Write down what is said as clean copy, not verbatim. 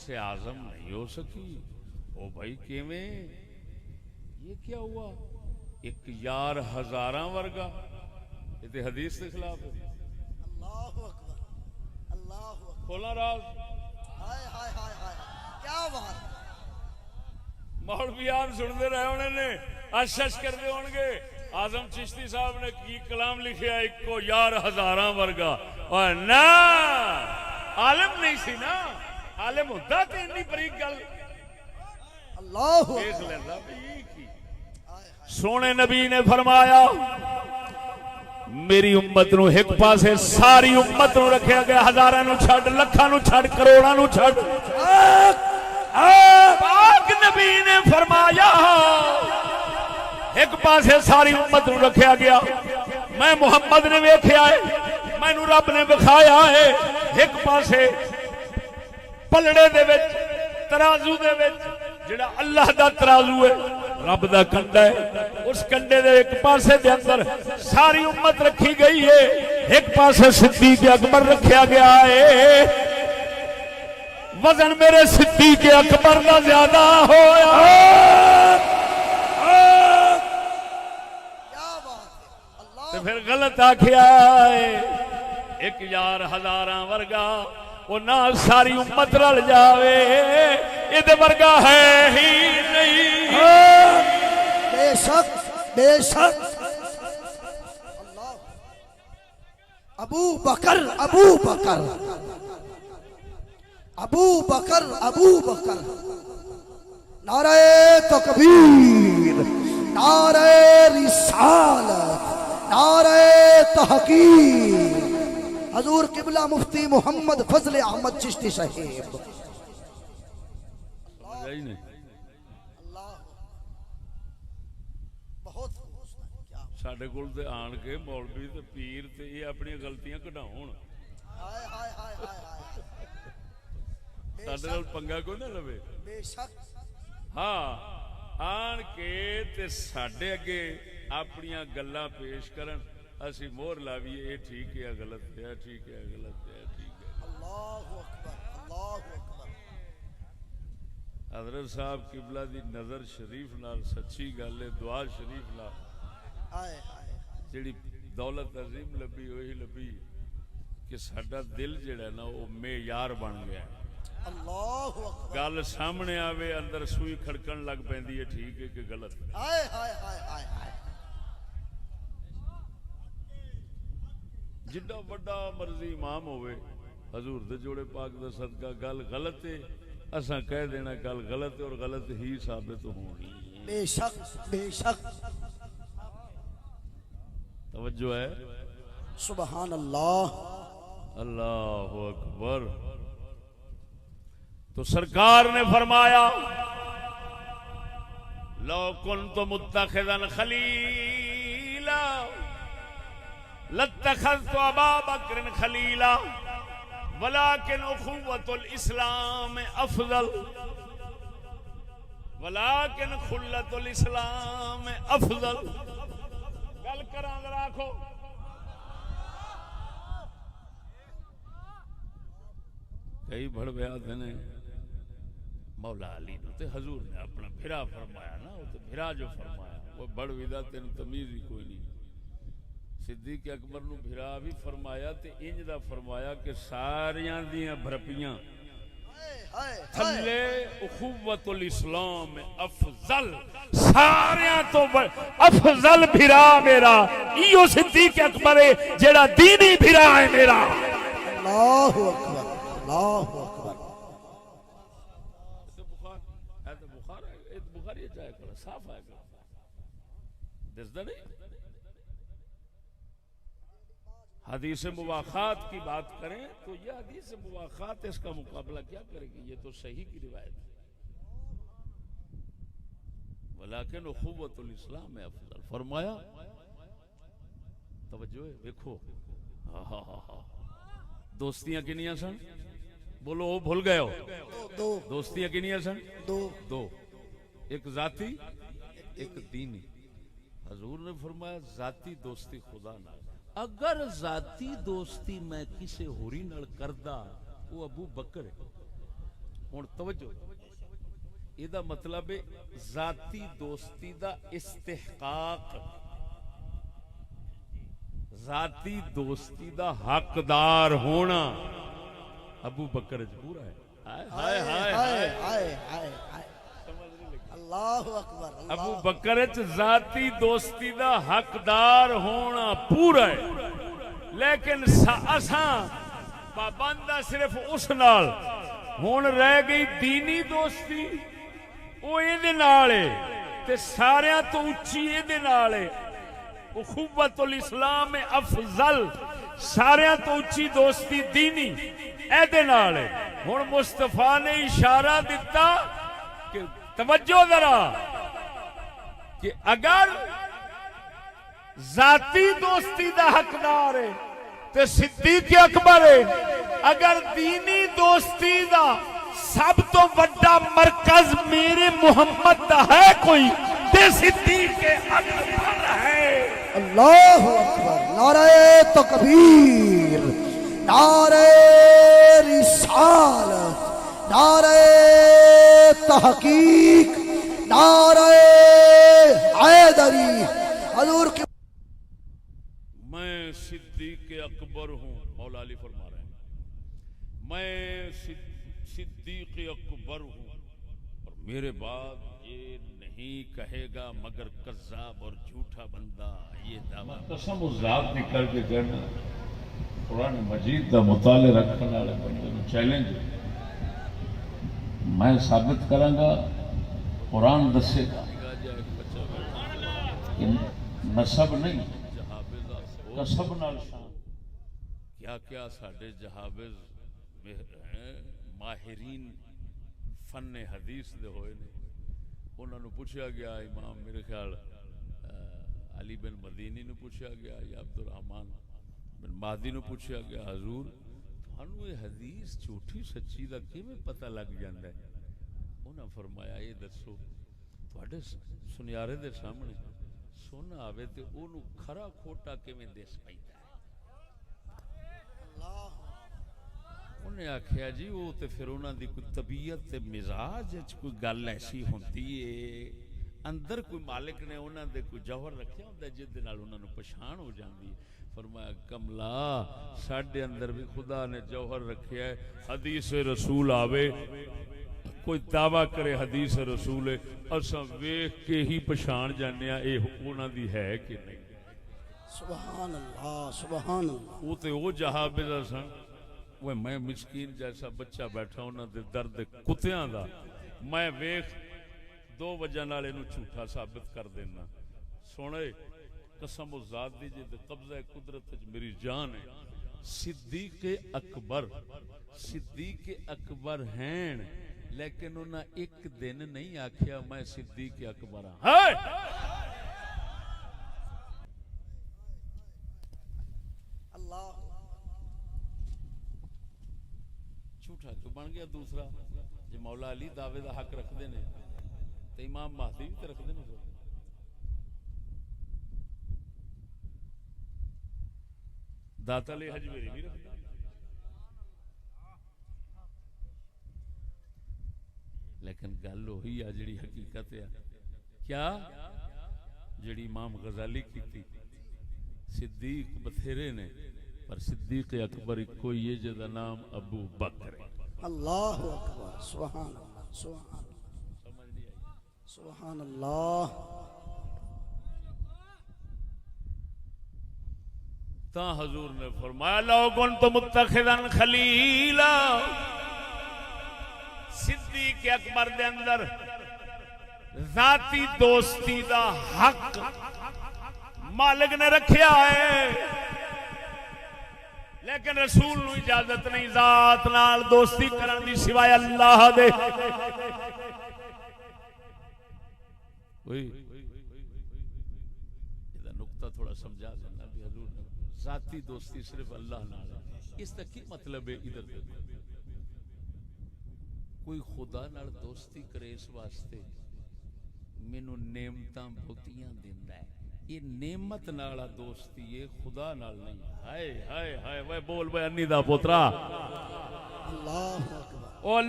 سے اعظم نہیں ہو سکی. او بھائی کیویں یہ کیا ہوا؟ ایک یار ہزاراں ورگا. یہ تے حدیث کے خلاف ہے. اللہ اکبر اللہ اکبر. کھولا راز. ہائے ہائے ہائے ہائے کیا بات. مولویان سنتے رہے ہونے نے اشش کرتے ہون گے. اعظم چشتی صاحب نے کی کلام لکھیا ایک کو یار ہزاراں ورگا. اور نا عالم نہیں سی نا. عالم ہوتا تے اتنی بریک گل اللہ دیکھ لینا بھی کی. سونے نبی نے فرمایا میری امت نو ایک پاسے ساری امت نو رکھیا گیا. ہزاراں نو چھڈ لکھاں نو چھڈ کروڑاں نو چھڈ. پاک نبی نے فرمایا ایک پاسے ساری امت نو رکھیا گیا. میں محمد نے ویکھیا ہے, مینوں رب نے دکھایا ہے. ایک پاسے پلڑے دے وچ ترازو دے وچ جڑا اللہ دا ترازو ہے رب دا کنڈا ہے, اس کنڈے دے ایک پاسے دے اندر ساری امت رکھی گئی ہے. ایک پاسے صدیق اکبر رکھیا گیا ہے. وزن میرے صدیق اکبر دا زیادہ ہویا. تے پھر غلط آکھیا ہے ایک یار ہزاراں ورگا. وہ نہ ساری امت رل جاوے یہ ورگا ہے ہی نہیں. بے شک بے شک. اللہ. ابو بکر ابو بکر ابو بکر ابو بکر. نعرہ تکبیر, نعرہ رسالت, نعرہ تحقیق. حضور قبلہ مفتی محمد فضل احمد چشتی صاحب. بہت ساڈے کول تے آن کے مولوی تے پیر تے یہ اپنی غلطیاں کڈاون. ہائے ہائے ہائے ہائے ہائے. ساڈے نال پنگا کوئی نہ لوے. بے شک. ہاں آن کے تے ساڈے اگے اپنیاں گلاں پیش کرن, اسی مور لاویے یہ ٹھیک ہے غلط ہے, ٹھیک ہے غلط ہے, ٹھیک ہے. اللہ اکبر اللہ اکبر. حضرت صاحب قبلہ دی نظر شریف نال سچی گل ہے, دعا شریف نال ہائے ہائے جڑی دولت عظیم لبی وہی لبی کہ ساڈا دل جڑا نا وہ معیار بن گیا. اللہ اکبر. گل سامنے آوے اندر سوئی کھڑکن لگ پیندی ہے, ٹھیک ہے کہ غلط ہے. ہائے ہائے ہائے ہائے ہائے. جڈا وڈا مرضی امام ہوئے حضور دے جوڑے پاک دا صدقہ گل غلط ہے اساں کہہ دینا گل غلط ہے اور غلط ہی ثابت ہونی. بے شک بے شک. توجہ ہے. سبحان اللہ. اللہ اکبر. تو سرکار نے فرمایا لو کنت متخذا خلیلا لاتخذت ابا بکر خلیلا ولكن اخوة الاسلام افضل ولكن خلة الاسلام افضل. گل کراں ذرا آکھو. کئی بڑے آتے ہیں مولا علی نو تے حضور نے اپنا بھرا فرمایا نا, وہ تے بھرا جو فرمایا وہ بڑ ودا تین تمیز ہی کوئی نہیں. صدیق اکبر نو بھرا بھی فرمایا تے انج دا فرمایا کہ ساریاں دیاں بھرپیاں تھلے اخوت الاسلام افضل, ساریاں تو افضل بھرا میرا ایو صدیق اکبر ہے جیڑا دینی بھرا ہے میرا. اللہ اکبر اللہ اکبر. بخاری جائے کرا صاف آئے کرا دستا نہیں. حدیث مواخات کی بات کریں تو یہ حدیث مواخات اس کا مقابلہ کیا کرے گی؟ یہ تو صحیح کی روایت ہے. ولیکن اخوت الاسلام میں افضل فرمایا. توجہ ہے دیکھو. دوستیاں کنیاں سن بولو وہ بھول گئے ہو. دو دوستیاں کنیاں سن دو. ایک ذاتی ایک دینی. حضور نے فرمایا ذاتی دوستی خدا نال. اگر ذاتی دوستی میں کسی ہوری نال کردا وہ ابو بکر ہے. ہن توجہ یہ مطلب ہے ذاتی دوستی دا استحقاق، ذاتی دوستی دا حقدار ہونا ابو بکر پورا ہے۔ ہائے ہائے ہائے ہائے ہائے ہائے، اللہ اکبر، ابو بکر ذاتی دوستی دا حقدار ہونا پورا ہے، لیکن اساں پابندہ صرف اس نال ہون رہ گئی دینی دوستی، وہ یہ نال ہے تے ساریاں تو اچھی یہ نال ہے، اخوت الاسلام افضل، ساریاں تو اچھی دوستی دینی اے نال ہے۔ ہن مصطفیٰ نے اشارہ دیتا کہ توجہ ذرا کہ اگر ذاتی دوستی دا حقدار ہے تے صدیق اکبر ہے، اگر دینی دوستی دا سب تو بڑا مرکز میرے محمد دا ہے کوئی تے صدیق اکبر ہے۔ اللہ اکبر، نعرہ تکبیر، نعرہ رسالت، نعرہ تحقیق، نعرہ حیدری، حضور کی میں صدیق اکبر ہوں، مولا علی فرما رہے ہیں میں صدیق اکبر ہوں، اور میرے بعد یہ نہیں کہے گا مگر کذاب اور جھوٹا بندہ یہ دعویٰ۔ قسم ذات دی کر کے کہنا قرآن مجید دا مطالعہ رکھنے والے بندے نوں چیلنج میں ثابت کراں گا، قرآن دسے گا کہ نسب نہیں کسب نال شان، کیا کیا ساڈے جہابز ماہرین فن حدیث دے ہوئے نے، انہوں نے پوچھا گیا، امام میرے خیال علی بن مدینی نے پوچھا گیا یا عبد الرحمن بن مہدی نے پوچھا گیا، حضور تھانوں یہ حدیث جھوٹی سچی دا کیویں پتہ لگ جاندا ہے؟ انہاں فرمایا یہ دسو تواڈے سنیارے دے سامنے سونا آوے تے اونوں کھرا کھوٹا کیویں دس پیندا ہے؟ انہیں آکھیا جی وہ تے پھر انہاں دی کوئی طبیعت تے مزاج وچ کوئی گل ایسی ہوندی ہے، اندر کوئی مالک نے انہاں دے کوئی جوہر رکھیا ہوندا ہے جس دے نال انہاں نوں پہچان ہو جاندی ہے۔ فرمایا کملا ساڈے اندر بھی خدا نے جوہر رکھیا ہے، حدیث رسول آوے کوئی دعویٰ کرے حدیث رسول ہے اساں ویکھ کے ہی پہچان جانے اے انہاں دی ہے کہ نہیں۔ سبحان اللہ، سبحان اللہ، وہ تے او جہابز سن، وہ میں مسکین جیسا بچہ بیٹھا انہاں دے درد کتیاں دا، میں ویکھ دو وجہ نال اینوں جھوٹا ثابت کر دینا۔ سونے قسم و ذات دی جے قبضہ قدرت وچ میری جان ہے، صدیق اکبر ہیں، لیکن انہاں ایک دن نہیں آکھیا میں صدیق اکبر ہاں۔ اللہ جھوٹا کیوں بن گیا؟ دوسرا جے مولا علی دعوے دا حق رکھدے نے تے امام مہدی بھی تے رکھدے نے، داتا علی حجویری بھی رکھدے، لیکن گل وہی ہے جڑی حقیقت ہے، کیا جڑی امام غزالی کیتی، صدیق بتھیرے نے پر صدیق اکبر کوئی ہے جدا نام ابو بکر ہے۔ اللہ اکبر، سبحان اللہ، سبحان اللہ، سبحان اللہ۔ تا حضور نے فرمایا لو کنت متخذا خلیلا، صدیق اکبر دے اندر ذاتی دوستی دا حق مالک نے رکھیا ہے، لیکن رسول نو اجازت نہیں ذات نال دوستی کرن دی سوائے اللہ دے۔ کوئی یہ نقطہ تھوڑا سمجھا دینا بھی حضور نے ذاتی دوستی صرف اللہ نال ہے، اس کا کی مطلب ہے؟ ادھر دیکھو، کوئی خدا نال دوستی کرے اس واسطے مینوں نعمتاں بہتیاں دیندا ہے، یہ نعمت نالا دوستی ہے، خدا نال نہیں۔ ہائے ہائے ہائے، وہ بول بے انی دا پوترا، اللہ اکبر۔